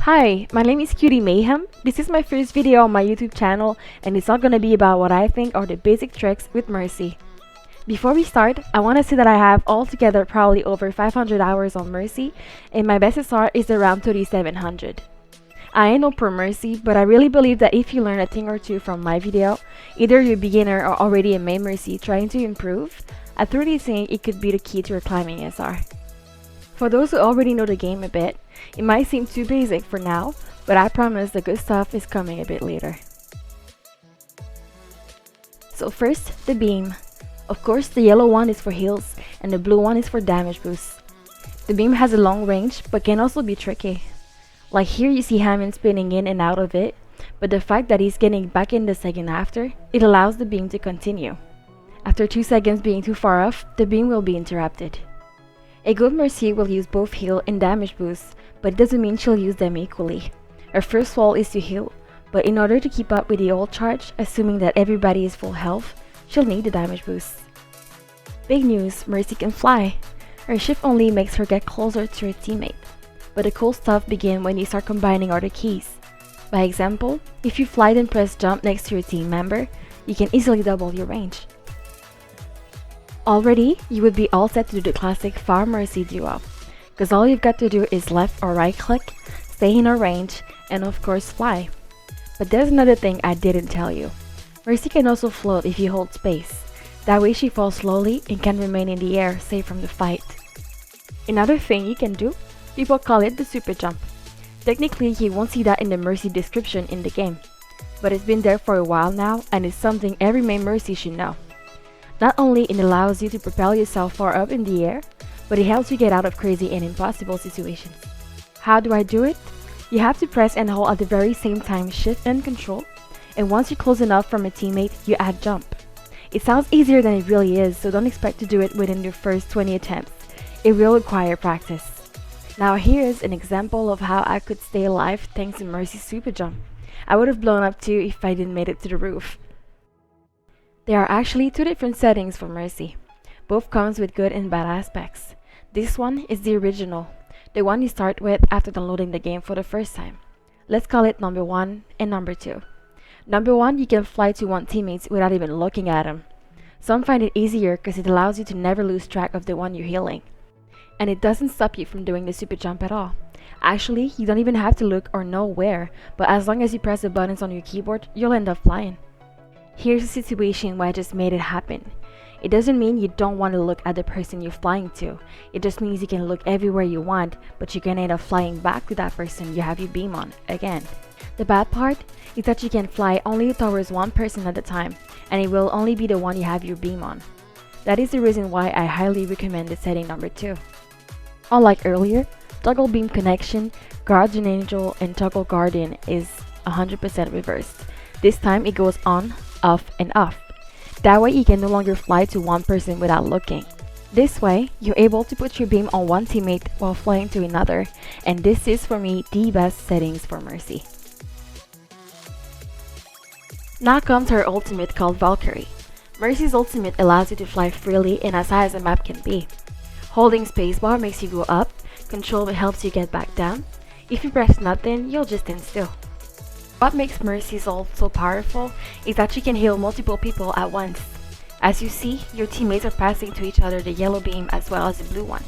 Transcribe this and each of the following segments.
Hi, my name is Cutie Mayhem. This is my first video on my YouTube channel and it's not gonna be about what I think are the basic tricks with Mercy. Before we start, I want to say that I have altogether probably over 500 hours on Mercy and my best SR is around 3700. I ain't no pro Mercy, but I really believe that if you learn a thing or two from my video, either you're a beginner or already a main Mercy trying to improve, I truly think it could be the key to your climbing SR. For those who already know the game a bit, it might seem too basic for now, but I promise the good stuff is coming a bit later. So first, the beam. Of course, the yellow one is for heals and the blue one is for damage boost. The beam has a long range but can also be tricky. Like here you see Hammond spinning in and out of it, but the fact that he's getting back in the second after, it allows the beam to continue. After 2 seconds being too far off, the beam will be interrupted. A good Mercy will use both heal and damage boosts, but it doesn't mean she'll use them equally. Her first wall is to heal, but in order to keep up with the ult charge, assuming that everybody is full health, she'll need the damage boost. Big news, Mercy can fly. Her shift only makes her get closer to her teammate, but the cool stuff begins when you start combining other keys. By example, if you fly then press jump next to your team member, you can easily double your range. Already, you would be all set to do the classic Far Mercy duo, because all you've got to do is left or right click, stay in a range, and of course fly. But there's another thing I didn't tell you. Mercy can also float if you hold space. That way she falls slowly and can remain in the air safe from the fight. Another thing you can do, people call it the super jump. Technically you won't see that in the Mercy description in the game, but it's been there for a while now and it's something every main Mercy should know. Not only it allows you to propel yourself far up in the air, but it helps you get out of crazy and impossible situations. How do I do it? You have to press and hold at the very same time shift and control, and once you're close enough from a teammate, you add jump. It sounds easier than it really is, so don't expect to do it within your first 20 attempts. It will require practice. Now here's an example of how I could stay alive thanks to Mercy's super jump. I would have blown up too if I didn't make it to the roof. There are actually two different settings for Mercy. Both comes with good and bad aspects. This one is the original, the one you start with after downloading the game for the first time. Let's call it number 1 and number 2. Number 1, you can fly to one teammate without even looking at him. Some find it easier because it allows you to never lose track of the one you're healing. And it doesn't stop you from doing the super jump at all. Actually, you don't even have to look or know where, but as long as you press the buttons on your keyboard, you'll end up flying. Here's a situation where I just made it happen. It doesn't mean you don't want to look at the person you're flying to. It just means you can look everywhere you want, but you can end up flying back to that person you have your beam on again. The bad part is that you can fly only towards one person at a time, and it will only be the one you have your beam on. That is the reason why I highly recommend the setting number 2. Unlike earlier, toggle beam connection, guardian angel, and toggle guardian is 100% reversed. This time it goes on, off, and off. That way you can no longer fly to one person without looking. This way, you're able to put your beam on one teammate while flying to another, and this is for me the best settings for Mercy. Now comes her ultimate called Valkyrie. Mercy's ultimate allows you to fly freely and as high as the map can be. Holding spacebar makes you go up, control helps you get back down. If you press nothing, you'll just stand still. What makes Mercy's ult so powerful is that she can heal multiple people at once. As you see, your teammates are passing to each other the yellow beam as well as the blue one.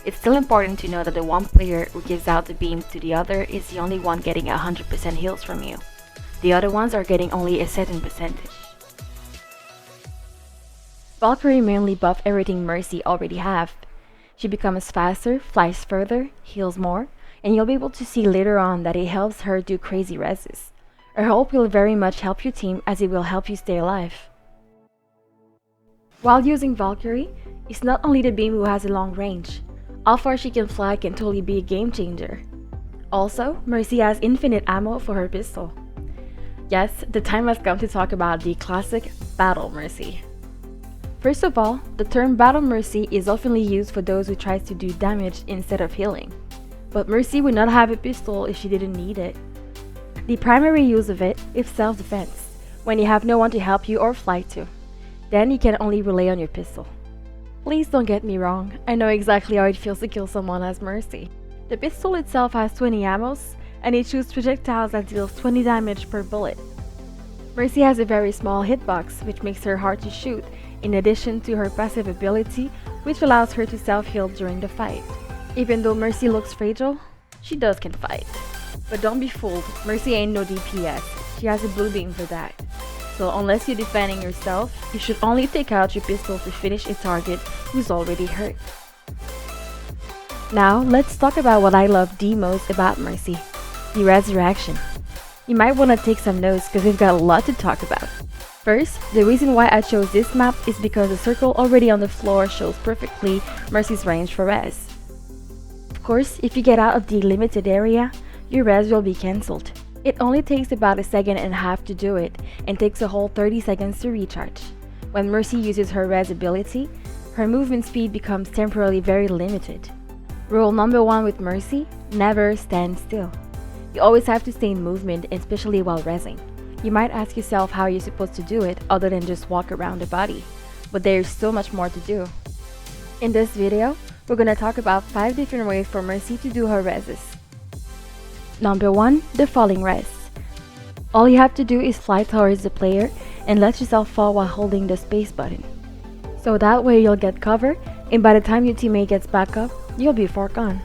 It's still important to know that the one player who gives out the beam to the other is the only one getting 100% heals from you. The other ones are getting only a certain percentage. Valkyrie mainly buff everything Mercy already have. She becomes faster, flies further, heals more, and you'll be able to see later on that it helps her do crazy reses. Her ult will very much help your team as it will help you stay alive. While using Valkyrie, it's not only the beam who has a long range. How far she can fly can totally be a game changer. Also, Mercy has infinite ammo for her pistol. Yes, the time has come to talk about the classic Battle Mercy. First of all, the term Battle Mercy is often used for those who try to do damage instead of healing. But Mercy would not have a pistol if she didn't need it. The primary use of it is self-defense, when you have no one to help you or fly to. Then you can only rely on your pistol. Please don't get me wrong, I know exactly how it feels to kill someone as Mercy. The pistol itself has 20 ammos, and it shoots projectiles that deals 20 damage per bullet. Mercy has a very small hitbox, which makes her hard to shoot, in addition to her passive ability, which allows her to self-heal during the fight. Even though Mercy looks fragile, she can fight. But don't be fooled, Mercy ain't no DPS, she has a blue beam for that. So unless you're defending yourself, you should only take out your pistol to finish a target who's already hurt. Now, let's talk about what I love the most about Mercy, the resurrection. You might want to take some notes because we've got a lot to talk about. First, the reason why I chose this map is because the circle already on the floor shows perfectly Mercy's range for res. Of course, if you get out of the limited area, your res will be cancelled. It only takes about 1.5 seconds to do it, and takes a whole 30 seconds to recharge. When Mercy uses her res ability, her movement speed becomes temporarily very limited. Rule number 1 with Mercy, never stand still. You always have to stay in movement, especially while resing. You might ask yourself how you're supposed to do it other than just walk around the body, but there's so much more to do. In this video, we're gonna talk about 5 different ways for Mercy to do her reses. Number 1, the falling res. All you have to do is fly towards the player and let yourself fall while holding the space button. So that way you'll get cover, and by the time your teammate gets back up, you'll be far gone.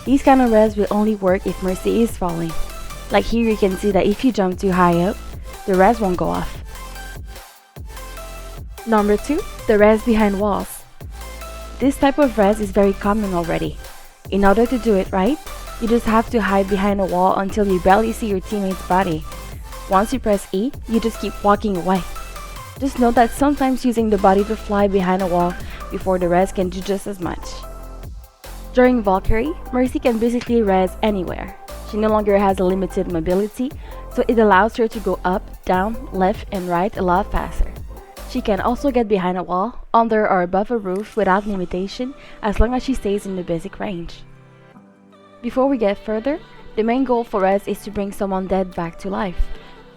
These kind of res will only work if Mercy is falling. Like here you can see that if you jump too high up, the res won't go off. Number 2, the res behind walls. This type of res is very common already. In order to do it right, you just have to hide behind a wall until you barely see your teammate's body. Once you press E, you just keep walking away. Just note that sometimes using the body to fly behind a wall before the res can do just as much. During Valkyrie, Mercy can basically res anywhere. She no longer has a limited mobility, so it allows her to go up, down, left, and right a lot faster. She can also get behind a wall, under or above a roof without limitation, as long as she stays in the basic range. Before we get further, the main goal for res is to bring someone dead back to life.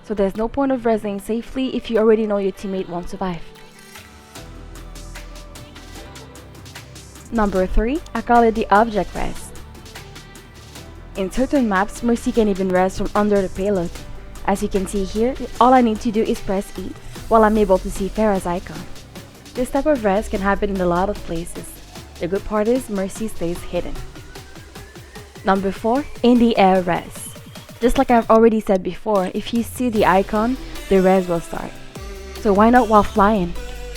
So there's no point of resing safely if you already know your teammate won't survive. Number 3, I call it the object res. In certain maps, Mercy can even res from under the payload. As you can see here, all I need to do is press E, while I'm able to see Pharah's icon. This type of res can happen in a lot of places. The good part is Mercy stays hidden. Number 4, in the air res. Just like I've already said before, if you see the icon, the res will start. So why not while flying?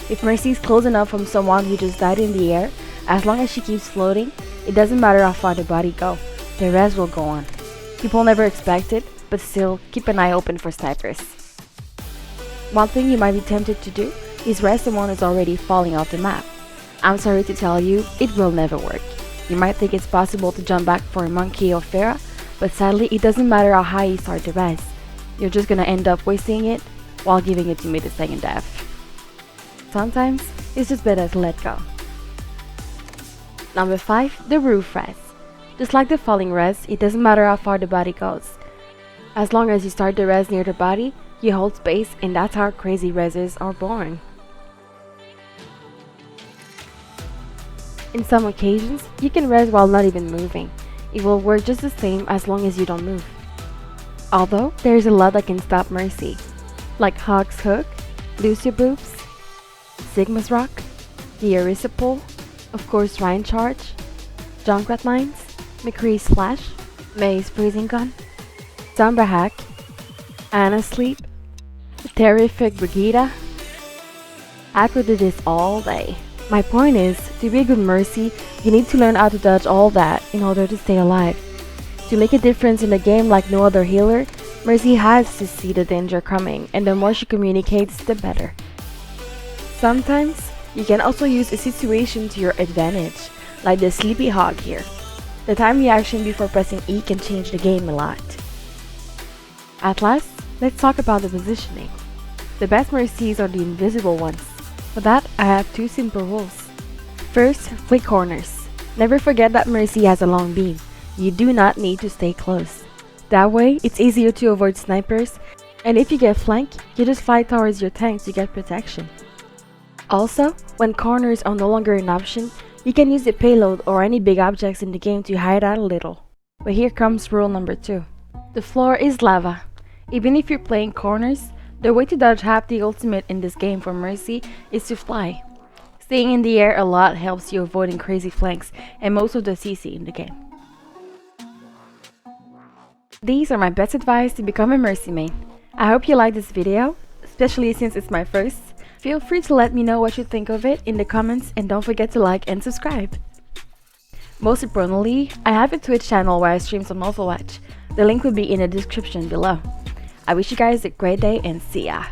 If Mercy is close enough from someone who just died in the air, as long as she keeps floating, it doesn't matter how far the body goes, the res will go on. People never expect it, but still, keep an eye open for snipers. One thing you might be tempted to do is res someone who's already falling off the map. I'm sorry to tell you, it will never work. You might think it's possible to jump back for a monkey or Pharah, but sadly it doesn't matter how high you start the res. You're just gonna end up wasting it while giving your teammate a second death. Sometimes, it's just better to let go. Number 5, the roof res. Just like the falling res, it doesn't matter how far the body goes. As long as you start the res near the body, you hold space, and that's how crazy reses are born. In some occasions, you can res while not even moving. It will work just the same as long as you don't move. Although, there's a lot that can stop Mercy, like Hawk's Hook, Lose Your Boobs, Sigma's Rock, the Erisa Pull, of course Ryan Charge, Junkrat Mines, McCree's Flash, May's Freezing Gun, Sombra Hack, Anna's Sleep, the Terrific Brigida. I could do this all day. My point is, to be a good Mercy, you need to learn how to dodge all that in order to stay alive. To make a difference in the game like no other healer, Mercy has to see the danger coming, and the more she communicates, the better. Sometimes, you can also use a situation to your advantage, like the Sleepy Hog here. The time reaction before pressing E can change the game a lot. At last, let's talk about the positioning. The best Mercies are the invisible ones. For that, I have 2 simple rules. First, flick corners. Never forget that Mercy has a long beam. You do not need to stay close. That way, it's easier to avoid snipers, and if you get flanked, you just fly towards your tank to get protection. Also, when corners are no longer an option, You can use the payload or any big objects in the game to hide out a little. But here comes rule number 2. The floor is lava. Even if you're playing corners, the way to dodge half the ultimate in this game for Mercy is to fly. Staying in the air a lot helps you avoiding crazy flanks and most of the CC in the game. These are my best advice to become a Mercy main. I hope you liked this video, especially since it's my first. Feel free to let me know what you think of it in the comments and don't forget to like and subscribe. Most importantly, I have a Twitch channel where I stream some Overwatch. The link will be in the description below. I wish you guys a great day and see ya!